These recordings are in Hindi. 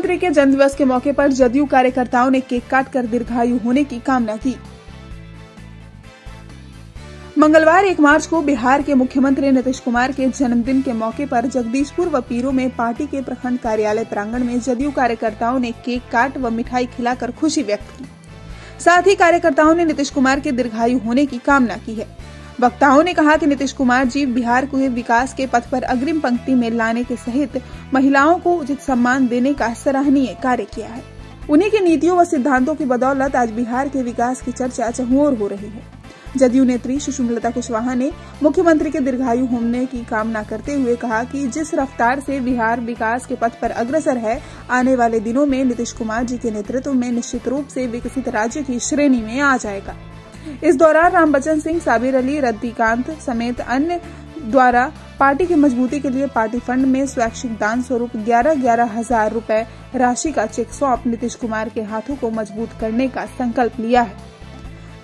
मुख्यमंत्री के जन्मदिवस के मौके पर जदयू कार्यकर्ताओं ने केक काटकर दीर्घायु होने की कामना की। मंगलवार 1 मार्च को बिहार के मुख्यमंत्री नीतीश कुमार के जन्मदिन के मौके पर जगदीशपुर व पीरो में पार्टी के प्रखंड कार्यालय प्रांगण में जदयू कार्यकर्ताओं ने केक काट व मिठाई खिलाकर खुशी व्यक्त की। साथ ही कार्यकर्ताओं ने नीतीश कुमार के दीर्घायु होने की कामना की है। वक्ताओं ने कहा कि नीतीश कुमार जी बिहार को विकास के पथ पर अग्रिम पंक्ति में लाने के सहित महिलाओं को उचित सम्मान देने का सराहनीय कार्य किया है। उन्हीं की नीतियों व सिद्धांतों की बदौलत आज बिहार के विकास की चर्चा चहुओर हो रही है। जदयू नेत्री सुषमालता कुशवाहा ने मुख्यमंत्री के दीर्घायु होने की कामना करते हुए कहा कि जिस रफ्तार से बिहार विकास के पथ पर अग्रसर है, आने वाले दिनों में नीतीश कुमार जी के नेतृत्व में निश्चित रूप से विकसित राज्य की श्रेणी में आ जाएगा। इस दौरान रामबच्चन सिंह, साबिर अली, रद्दीकांत समेत अन्य द्वारा पार्टी की मजबूती के लिए पार्टी फंड में स्वैच्छिक दान स्वरूप 11,000 रुपए राशि का चेक सौंप नीतीश कुमार के हाथों को मजबूत करने का संकल्प लिया है।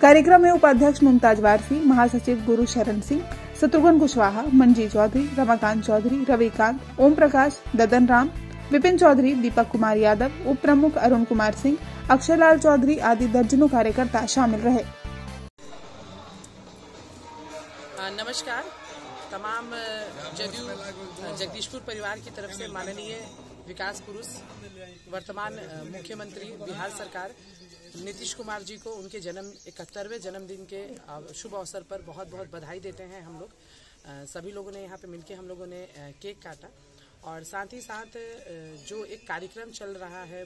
कार्यक्रम में उपाध्यक्ष मुमताज वारसी, महासचिव गुरु शरण सिंह, शत्रुघ्न कुशवाहा, मंजी चौधरी, रमाकांत चौधरी, रविकांत, ओम प्रकाश, ददन राम, विपिन चौधरी, दीपक कुमार यादव, उप प्रमुख अरुण कुमार सिंह, अक्षयलाल चौधरी आदि दर्जनों कार्यकर्ता शामिल रहे। नमस्कार। तमाम जदयू जगदीशपुर परिवार की तरफ से माननीय विकास पुरुष वर्तमान मुख्यमंत्री बिहार सरकार नीतीश कुमार जी को उनके 71वें जन्मदिन के शुभ अवसर पर बहुत बहुत बधाई देते हैं। हम लोग सभी लोगों ने यहाँ पे मिलके हम लोगों ने केक काटा और साथ ही साथ जो एक कार्यक्रम चल रहा है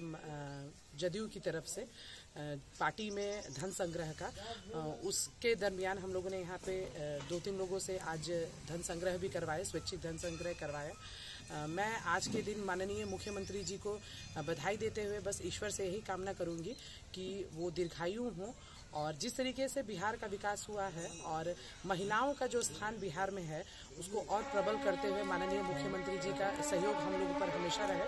जदयू की तरफ से पार्टी में धन संग्रह का, उसके दरमियान हम लोगों ने यहाँ पे 2-3 लोगों से आज धन संग्रह भी करवाए, स्वैच्छिक धन संग्रह करवाया। मैं आज के दिन माननीय मुख्यमंत्री जी को बधाई देते हुए बस ईश्वर से यही कामना करूंगी कि वो दीर्घायु हों और जिस तरीके से बिहार का विकास हुआ है और महिलाओं का जो स्थान बिहार में है उसको और प्रबल करते हुए माननीय मुख्यमंत्री जी का सहयोग हम लोगों पर हमेशा रहे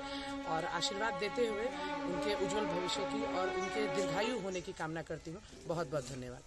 और आशीर्वाद देते हुए उनके उज्जवल भविष्य की और उनके दीर्घायु होने की कामना करती हूँ। बहुत बहुत धन्यवाद।